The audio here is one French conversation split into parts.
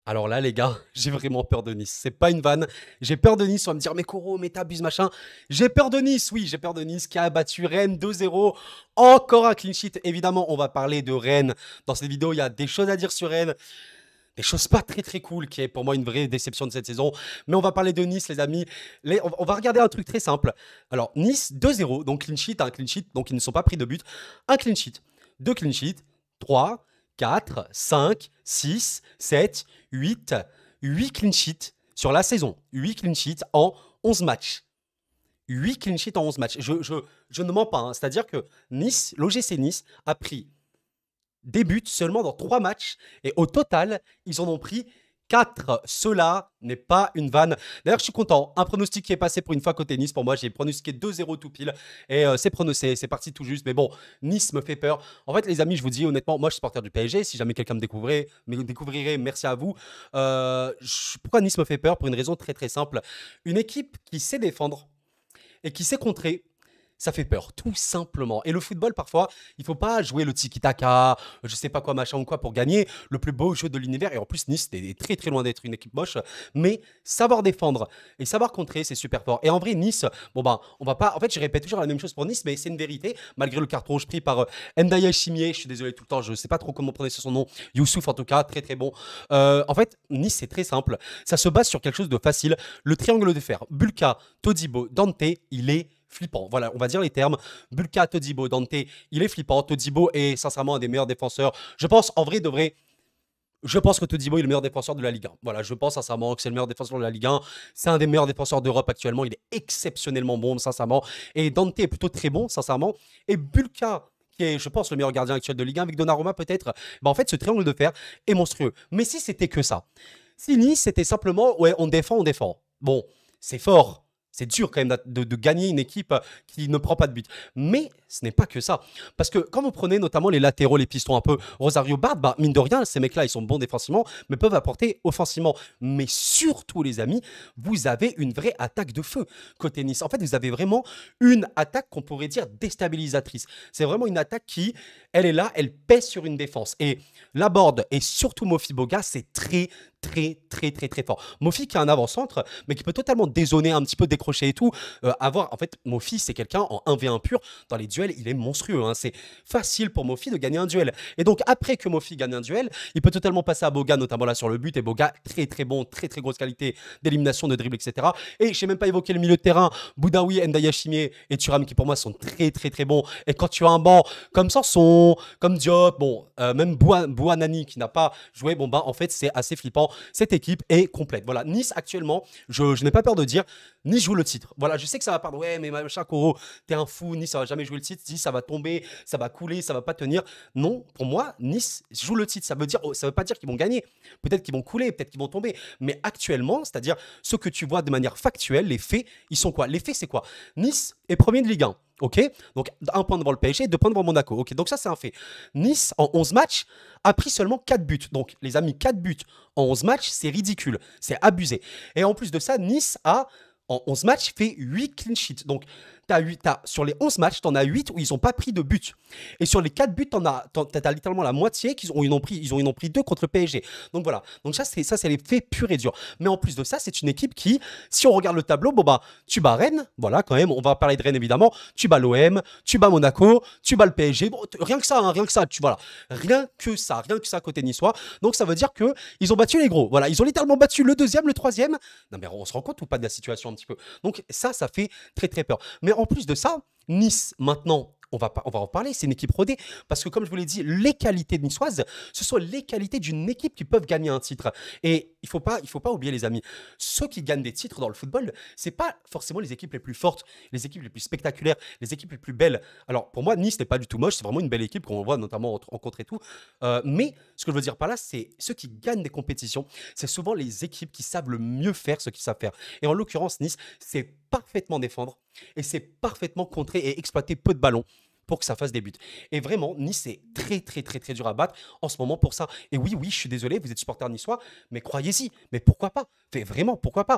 Alors là, les gars, j'ai vraiment peur de Nice. C'est pas une vanne. J'ai peur de Nice. On va me dire, mais Koro, mais t'abuses, machin. J'ai peur de Nice, oui, j'ai peur de Nice qui a battu Rennes 2-0. Encore un clean sheet. Évidemment, on va parler de Rennes. Dans cette vidéo, il y a des choses à dire sur Rennes. Des choses pas très très cool, qui est pour moi une vraie déception de cette saison. Mais on va parler de Nice, les amis. On va regarder un truc très simple. Alors, Nice 2-0, donc clean sheet, un clean sheet, donc ils ne sont pas pris de but. Un clean sheet, deux clean sheets, 3, 4, 5, 6, 7, 8, 8 clean sheets sur la saison. 8 clean sheets en 11 matchs. 8 clean sheets en 11 matchs. Je ne mens pas, hein. C'est-à-dire que Nice, l'OGC Nice, a pris des buts seulement dans 3 matchs. Et au total, ils en ont pris 4. Cela n'est pas une vanne. D'ailleurs, je suis content. Un pronostic qui est passé pour une fois côté Nice. Pour moi, j'ai pronostiqué 2-0 tout pile. Et c'est parti tout juste. Mais bon, Nice me fait peur. En fait, les amis, je vous dis honnêtement, moi, je suis supporter du PSG. Si jamais quelqu'un me découvrirait, merci à vous. Pourquoi Nice me fait peur? Pour une raison très très simple. Une équipe qui sait défendre et qui sait contrer, ça fait peur, tout simplement. Et le football, parfois, il faut pas jouer le tiki-taka, je sais pas quoi, machin ou quoi, pour gagner le plus beau jeu de l'univers. Et en plus, Nice est très très loin d'être une équipe moche. Mais savoir défendre et savoir contrer, c'est super fort. Et en vrai, Nice, bon ben, on va pas. En fait, je répète toujours la même chose pour Nice, mais c'est une vérité. Malgré le carton rouge pris par Ndaya Chimier, je suis désolé tout le temps, je sais pas trop comment prononcer son nom. Youssouf, en tout cas, très très bon. En fait, Nice, c'est très simple. Ça se base sur quelque chose de facile. Le triangle de fer. Bulka, Todibo, Dante, il est flippant. Voilà, on va dire les termes. Bulka, Todibo, Dante, il est flippant. Todibo est sincèrement un des meilleurs défenseurs. Je pense, en vrai, de vrai, je pense que Todibo est le meilleur défenseur de la Ligue 1. Voilà, je pense sincèrement que c'est le meilleur défenseur de la Ligue 1. C'est un des meilleurs défenseurs d'Europe actuellement. Il est exceptionnellement bon, sincèrement. Et Dante est plutôt très bon, sincèrement. Et Bulka, qui est, je pense, le meilleur gardien actuel de Ligue 1, avec Donnarumma peut-être, bah, en fait, ce triangle de fer est monstrueux. Mais si c'était que ça, si Nice, c'était simplement, ouais, on défend, on défend. Bon, c'est fort. C'est dur quand même de gagner une équipe qui ne prend pas de but. Mais ce n'est pas que ça. Parce que quand vous prenez notamment les latéraux, les pistons un peu, Rosario Bard, bah, mine de rien, ces mecs-là, ils sont bons défensivement, mais peuvent apporter offensivement. Mais surtout, les amis, vous avez une vraie attaque de feu côté Nice. En fait, vous avez vraiment une attaque qu'on pourrait dire déstabilisatrice. C'est vraiment une attaque qui, elle est là, elle pèse sur une défense. Et Laborde et surtout Mofi Boga, c'est très, très, très, très, très fort. Mofi qui a un avant-centre, mais qui peut totalement dézoner, un petit peu décrocher et tout. En fait, Mofi, c'est quelqu'un en 1v1 pur. Dans les duels, il est monstrueux, hein. C'est facile pour Mofi de gagner un duel. Et donc, après que Mofi gagne un duel, il peut totalement passer à Boga, notamment là sur le but. Et Boga, très, très bon, très, très grosse qualité d'élimination, de dribble, etc. Et je n'ai même pas évoqué le milieu de terrain. Boudaoui, Ndaya Chimie et Thuram, qui pour moi sont très, très, très bons. Et quand tu as un banc comme Sanson, comme Diop, bon, même Bouanani qui n'a pas joué, bon, bah, en fait, c'est assez flippant. Cette équipe est complète. Voilà, Nice actuellement, je n'ai pas peur de dire, Nice joue le titre. Voilà, je sais que ça va perdre. Ouais, mais machin, Koro, t'es un fou. Nice, ça va jamais jouer le titre. Nice, ça va tomber, ça va couler, ça va pas tenir. Non, pour moi, Nice joue le titre. Ça veut pas dire qu'ils vont gagner. Peut-être qu'ils vont couler, peut-être qu'ils vont tomber. Mais actuellement, c'est-à-dire ce que tu vois de manière factuelle, les faits, ils sont quoi? Les faits, c'est quoi? Nice est premier de Ligue 1. Ok, donc un point devant le PSG, 2 points devant Monaco. Ok, donc ça c'est un fait. Nice en 11 matchs a pris seulement 4 buts. Donc les amis, 4 buts en 11 matchs, c'est ridicule, c'est abusé. Et en plus de ça, Nice a en 11 matchs fait 8 clean sheets. Donc sur les 11 matchs, tu en as 8 où ils n'ont pas pris de but. Et sur les 4 buts, tu as littéralement la moitié ils en ont pris 2 contre le PSG. Donc voilà. Donc ça, c'est les faits purs et durs. Mais en plus de ça, c'est une équipe qui, si on regarde le tableau, bon bah, tu bats Rennes, voilà quand même, on va parler de Rennes évidemment, tu bats l'OM, tu bats Monaco, tu bats le PSG. Bon, rien que ça, hein, rien que ça, voilà. Rien que ça côté niçois. Donc ça veut dire que ils ont battu les gros. Voilà, ils ont littéralement battu le deuxième, le troisième. Non mais on se rend compte ou pas de la situation un petit peu. Donc ça fait très très peur. Mais en plus de ça, Nice, maintenant, on va en parler, c'est une équipe rodée. Parce que comme je vous l'ai dit, les qualités de niçoises, ce sont les qualités d'une équipe qui peuvent gagner un titre. Et il faut pas oublier les amis, ceux qui gagnent des titres dans le football, c'est pas forcément les équipes les plus fortes, les équipes les plus spectaculaires, les équipes les plus belles. Alors pour moi, Nice n'est pas du tout moche, c'est vraiment une belle équipe qu'on voit notamment en contre et tout. Mais ce que je veux dire par là, c'est ceux qui gagnent des compétitions, c'est souvent les équipes qui savent le mieux faire ce qu'ils savent faire. Et en l'occurrence, Nice, c'est parfaitement défendre et c'est parfaitement contrer et exploiter peu de ballons pour que ça fasse des buts. Et vraiment, Nice est très, très, très, très dur à battre en ce moment pour ça. Et oui, oui, je suis désolé, vous êtes supporter niçois, mais croyez-y. Mais pourquoi pas? Vraiment, pourquoi pas?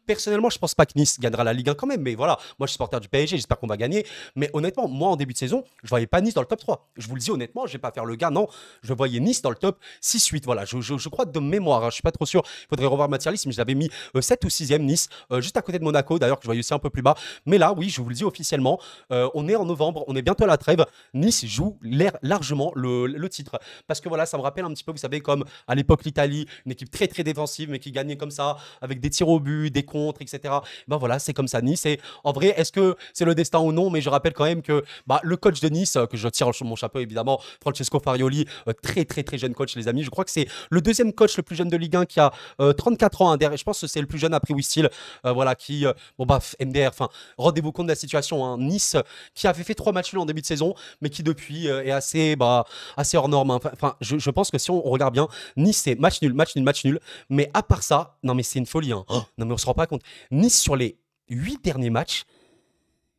Personnellement, je pense pas que Nice gagnera la Ligue 1 quand même, mais voilà, moi je suis supporter du PSG, j'espère qu'on va gagner. Mais honnêtement, moi en début de saison, je voyais pas Nice dans le top 3. Je vous le dis honnêtement, je vais pas faire le gars, non. Je voyais Nice dans le top 6-8. Voilà, je crois de mémoire, hein, je suis pas trop sûr. Il faudrait revoir ma tier list, mais je l'avais mis 7 ou 6e Nice, juste à côté de Monaco, d'ailleurs, que je voyais aussi un peu plus bas. Mais là, oui, je vous le dis officiellement, on est en novembre, on est bientôt à la trêve. Nice joue largement le titre. Parce que voilà, ça me rappelle un petit peu, vous savez, comme à l'époque l'Italie, une équipe très très défensive, mais qui gagnait comme ça, avec des tirs au but, des contres, etc. Ben voilà, c'est comme ça Nice. Et en vrai, est-ce que c'est le destin ou non? Mais je rappelle quand même que le coach de Nice, que je tire mon chapeau évidemment, Francesco Farioli, très très très jeune coach, les amis. Je crois que c'est le deuxième coach le plus jeune de Ligue 1 qui a 34 ans. Hein, derrière. Je pense que c'est le plus jeune après Wistil. Voilà, qui, MDR, enfin, rendez-vous compte de la situation. Hein. Nice, qui avait fait 3 matchs nuls en début de saison, mais qui depuis est assez hors norme. Hein. Enfin, je pense que si on regarde bien, Nice, c'est match nul, match nul, match nul. Mais à part ça, non, mais c'est une folie. Hein. Oh, non, mais on se rend pas compte. Nice, sur les 8 derniers matchs,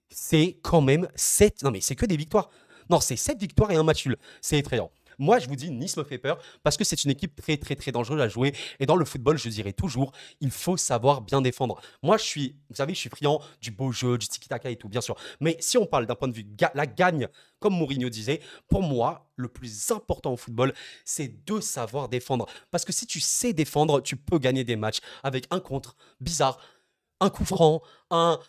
c'est quand même 7. Non, mais c'est que des victoires. Non, c'est 7 victoires et un match nul. C'est effrayant. Moi, je vous dis, Nice me fait peur parce que c'est une équipe très, très, très dangereuse à jouer. Et dans le football, je dirais toujours, il faut savoir bien défendre. Moi, vous savez, je suis friand du beau jeu, du tiki-taka et tout, bien sûr. Mais si on parle d'un point de vue la gagne, comme Mourinho disait, pour moi, le plus important au football, c'est de savoir défendre. Parce que si tu sais défendre, tu peux gagner des matchs avec un contre bizarre, un coup franc, un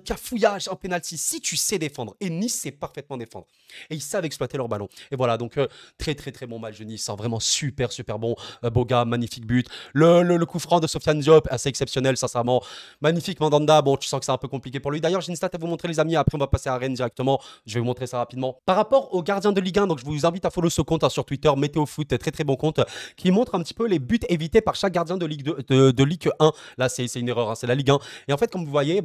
cafouillage, un penalty, si tu sais défendre. Et Nice sait parfaitement défendre. Et ils savent exploiter leur ballon. Et voilà, donc très très très bon match de Nice. Hein, vraiment super super bon. Boga, magnifique but. Le coup franc de Sofiane Diop, assez exceptionnel, sincèrement. Magnifique Mandanda. Bon, tu sens que c'est un peu compliqué pour lui. D'ailleurs, j'ai une stat à vous montrer, les amis. Après, on va passer à Rennes directement. Je vais vous montrer ça rapidement. Par rapport aux gardiens de Ligue 1, donc je vous invite à follow ce compte hein, sur Twitter, Météo Foot, très très bon compte, qui montre un petit peu les buts évités par chaque gardien de Ligue, de Ligue 1. Là, c'est une erreur, hein, c'est la Ligue 1. Et en fait, comme vous voyez,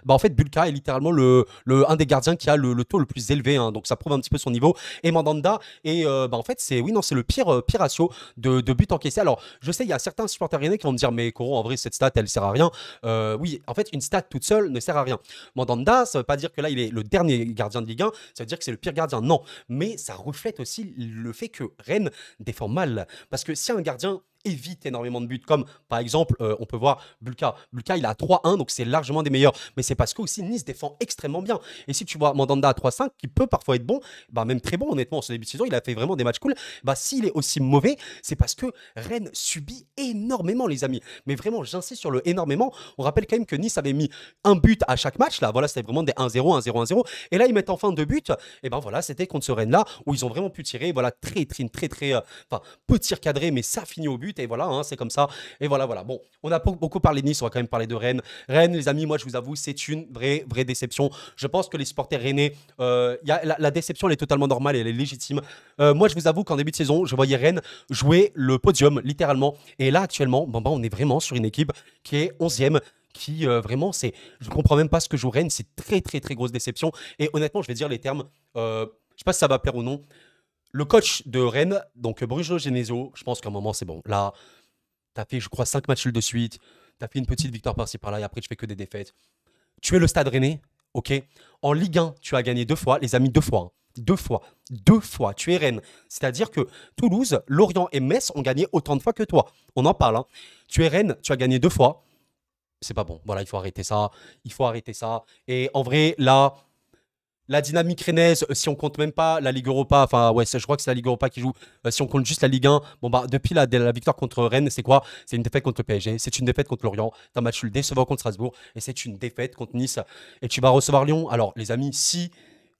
en fait, Bulka est littéralement un des gardiens qui a le taux le plus élevé. Hein, donc ça prouve un petit peu son niveau. Et Mandanda, et en fait, c'est le pire ratio de buts encaissés. Alors, je sais, il y a certains supporters rennais qui vont me dire, mais Coro, en vrai, cette stat, elle sert à rien. Oui, en fait, une stat toute seule ne sert à rien. Mandanda, ça veut pas dire que là, il est le dernier gardien de Ligue 1. Ça veut dire que c'est le pire gardien. Non. Mais ça reflète aussi le fait que Rennes défend mal. Parce que si un gardien évite énormément de buts, comme par exemple, on peut voir Bulka. Bulka, il a 3-1, donc c'est largement des meilleurs. Mais c'est parce que aussi Nice défend extrêmement bien. Et si tu vois Mandanda à 3-5, qui peut parfois être bon, même très bon, honnêtement, en ce début de saison, il a fait vraiment des matchs cool. S'il est aussi mauvais, c'est parce que Rennes subit énormément, les amis. Mais vraiment, j'insiste sur le énormément. On rappelle quand même que Nice avait mis un but à chaque match. Là, voilà, c'était vraiment des 1-0, 1-0, 1-0. Et là, ils mettent enfin 2 buts. Et voilà, c'était contre ce Rennes-là où ils ont vraiment pu tirer. Voilà, très, peu de tir cadré, mais ça finit au but. Et voilà, hein, c'est comme ça. Et voilà. Bon, on a beaucoup parlé de Nice, on va quand même parler de Rennes. Rennes, les amis, moi, je vous avoue, c'est une vraie déception. Je pense que les supporters rennais, la déception, elle est totalement normale et elle est légitime. Moi, je vous avoue qu'en début de saison, je voyais Rennes jouer le podium, littéralement. Et là, actuellement, on est vraiment sur une équipe qui est 11e. Qui vraiment, je comprends même pas ce que joue Rennes. C'est très, très, très grosse déception. Et honnêtement, je vais dire les termes. Je sais pas si ça va plaire ou non. Le coach de Rennes, donc Bruno Genesio, je pense qu'à un moment, c'est bon. Là, tu as fait, je crois, 5 matchs nuls de suite. Tu as fait une petite victoire par-ci par-là et après, tu fais que des défaites. Tu es le Stade Rennais, ok. En Ligue 1, tu as gagné 2 fois, les amis, 2 fois. Hein. 2 fois. 2 fois. Tu es Rennes. C'est-à-dire que Toulouse, Lorient et Metz ont gagné autant de fois que toi. On en parle. Hein. Tu es Rennes, tu as gagné 2 fois. C'est pas bon. Voilà, il faut arrêter ça. Il faut arrêter ça. Et en vrai, là. La dynamique rennaise, si on compte même pas la Ligue Europa, enfin ouais, je crois que c'est la Ligue Europa qui joue. Si on compte juste la Ligue 1, depuis la victoire contre Rennes, c'est quoi? C'est une défaite contre le PSG, c'est une défaite contre Lorient, t'as un match nul décevant contre Strasbourg, et c'est une défaite contre Nice. Et tu vas recevoir Lyon. Alors les amis, si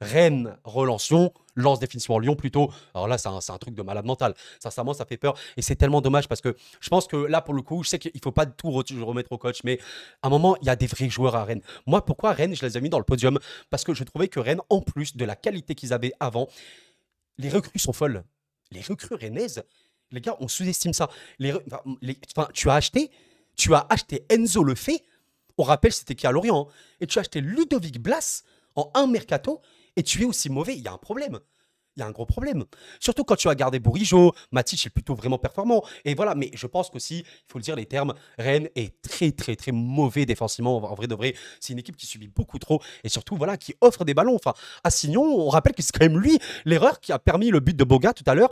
Rennes relance Lyon, lance définitivement Lyon plutôt. Alors là, c'est un truc de malade mental. Sincèrement, ça fait peur. Et c'est tellement dommage parce que je pense que là, pour le coup, je sais qu'il ne faut pas tout remettre au coach, mais à un moment, il y a des vrais joueurs à Rennes. Moi, pourquoi Rennes, je les ai mis dans le podium? Parce que je trouvais que Rennes, en plus de la qualité qu'ils avaient avant, les recrues sont folles. Les recrues rennaises, les gars, on sous-estime ça. Tu as acheté Enzo Lefebvre. On rappelle, c'était qui à Lorient. Hein, et tu as acheté Ludovic Blas en un mercato. Et tu es aussi mauvais. Il y a un problème. il y a un gros problème. Surtout quand tu as gardé Bourigeaud, Matic est plutôt vraiment performant. Et voilà, mais je pense qu'aussi, il faut le dire, les termes, Rennes est très, très, très mauvais défensivement. En vrai de vrai, c'est une équipe qui subit beaucoup trop et surtout, voilà, qui offre des ballons. Enfin, Assignon, on rappelle que c'est quand même lui l'erreur qui a permis le but de Boga tout à l'heure.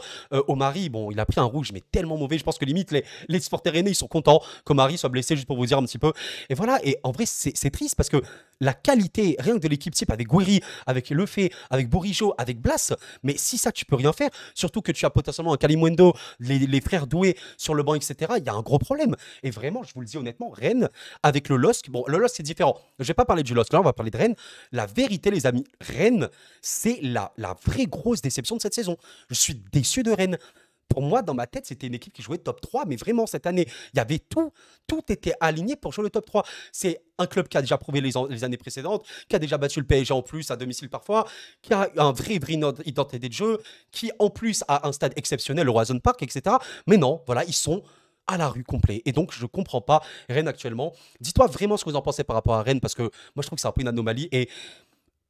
Omari, bon, il a pris un rouge, mais tellement mauvais. Je pense que limite, les supporters rennais, ils sont contents qu'Omari soit blessé, juste pour vous dire un petit peu. Et voilà, et en vrai, c'est triste parce que la qualité, rien que de l'équipe type avec Guiri, avec Lefebvre, avec Bourigeaud, avec Blas, mais si ça, tu peux rien faire, surtout que tu as potentiellement un Kalimundo, les frères Doué sur le banc, etc., il y a un gros problème. Et vraiment, je vous le dis honnêtement, Rennes, avec le LOSC, bon, le LOSC, c'est différent. Je vais pas parler du LOSC, là, on va parler de Rennes. La vérité, les amis, Rennes, c'est la vraie grosse déception de cette saison. Je suis déçu de Rennes. Pour moi, dans ma tête, c'était une équipe qui jouait top 3, mais vraiment cette année, il y avait tout était aligné pour jouer le top 3. C'est un club qui a déjà prouvé les années précédentes, qui a déjà battu le PSG en plus à domicile parfois, qui a un vrai identité de jeu, qui en plus a un stade exceptionnel, le Roison Park, etc. Mais non, voilà, ils sont à la rue complet. Et donc, je comprends pas Rennes actuellement. Dis-toi vraiment ce que vous en pensez par rapport à Rennes, parce que moi, je trouve que c'est un peu une anomalie. Et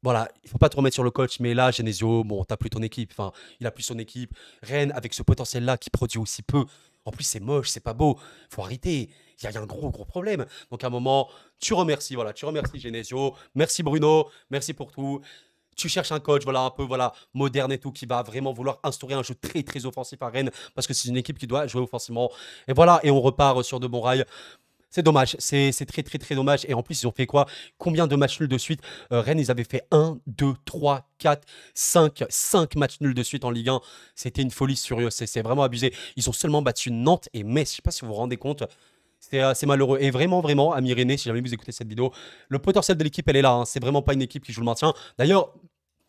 voilà, il faut pas te remettre sur le coach, mais là, Genesio, bon, t'as plus ton équipe. Enfin, il a plus son équipe. Rennes, avec ce potentiel-là qui produit aussi peu. En plus, c'est moche, c'est pas beau. Faut arrêter. Il y a un gros, gros problème. Donc, à un moment, tu remercies, voilà, tu remercies Genesio. Merci Bruno, merci pour tout. Tu cherches un coach, voilà, un peu, voilà, moderne et tout, qui va vraiment vouloir instaurer un jeu très, très offensif à Rennes, parce que c'est une équipe qui doit jouer offensivement. Et voilà, et on repart sur de bons rails. C'est dommage, c'est très très très dommage. Et en plus, ils ont fait quoi? Combien de matchs nuls de suite? Rennes, ils avaient fait 1, 2, 3, 4, 5 matchs nuls de suite en Ligue 1. C'était une folie furieuse, c'est vraiment abusé. Ils ont seulement battu Nantes et Metz. Je sais pas si vous vous rendez compte. C'est malheureux. Et vraiment, vraiment, Ami René, si jamais vous écoutez cette vidéo, le potentiel de l'équipe, elle est là, hein. C'est vraiment pas une équipe qui joue le maintien. D'ailleurs,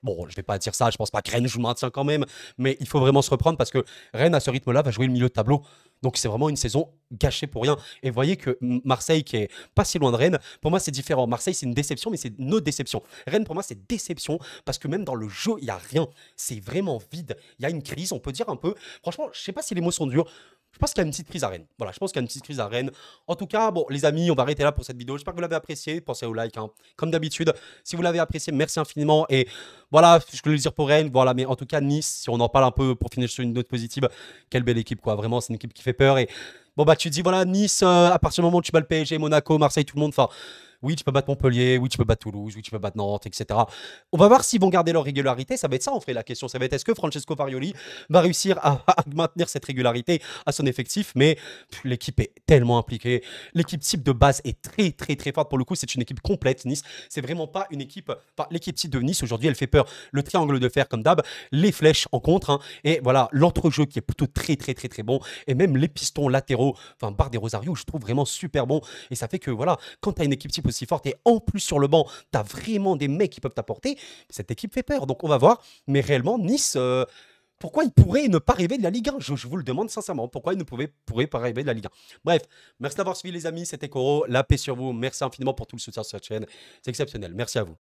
bon, je vais pas dire ça, je pense pas que Rennes joue le maintien quand même, mais il faut vraiment se reprendre parce que Rennes, à ce rythme-là, va jouer le milieu de tableau. Donc c'est vraiment une saison gâchée pour rien. Et vous voyez que Marseille, qui est pas si loin de Rennes, pour moi c'est différent. Marseille c'est une déception, mais c'est une autre déception. Rennes pour moi c'est déception parce que même dans le jeu il y a rien. C'est vraiment vide. Il y a une crise, on peut dire un peu. Franchement, je sais pas si les mots sont durs. Je pense qu'il y a une petite crise à Rennes. Voilà, je pense qu'il y a une petite crise à Rennes. En tout cas, bon, les amis, on va arrêter là pour cette vidéo. J'espère que vous l'avez apprécié. Pensez au like, hein. Comme d'habitude. Si vous l'avez apprécié, merci infiniment. Et voilà, je voulais le dire pour Rennes. Voilà, mais en tout cas, Nice, si on en parle un peu pour finir sur une note positive, quelle belle équipe, quoi. Vraiment, c'est une équipe qui fait peur. Et bon, bah, tu te dis, voilà, Nice, à partir du moment où tu bats le PSG, Monaco, Marseille, tout le monde, enfin, oui, tu peux battre Montpellier, oui, tu peux battre Toulouse, oui, tu peux battre Nantes, etc. On va voir s'ils vont garder leur régularité. Ça va être ça, en fait, la question. Ça va être est-ce que Francesco Farioli va réussir à maintenir cette régularité à son effectif? Mais l'équipe est tellement impliquée. L'équipe type de base est très, très, très forte. Pour le coup, c'est une équipe complète, Nice. C'est vraiment pas une équipe. Enfin, l'équipe type de Nice, aujourd'hui, elle fait peur. Le triangle de fer, comme d'hab, les flèches en contre, hein, et voilà, l'entrejeu qui est plutôt très, très, très, très bon. Et même les pistons latéraux, enfin, Barre des Rosario, je trouve vraiment super bon. Et ça fait que, voilà, quand tu as une équipe type aussi forte et en plus sur le banc, tu as vraiment des mecs qui peuvent t'apporter, cette équipe fait peur. Donc, on va voir. Mais réellement, Nice. Pourquoi il pourrait ne pas rêver de la Ligue 1? Je vous le demande sincèrement. Pourquoi il ne pourrait pas rêver de la Ligue 1? Bref, merci d'avoir suivi les amis. C'était Koro. La paix sur vous. Merci infiniment pour tout le soutien sur cette chaîne. C'est exceptionnel. Merci à vous.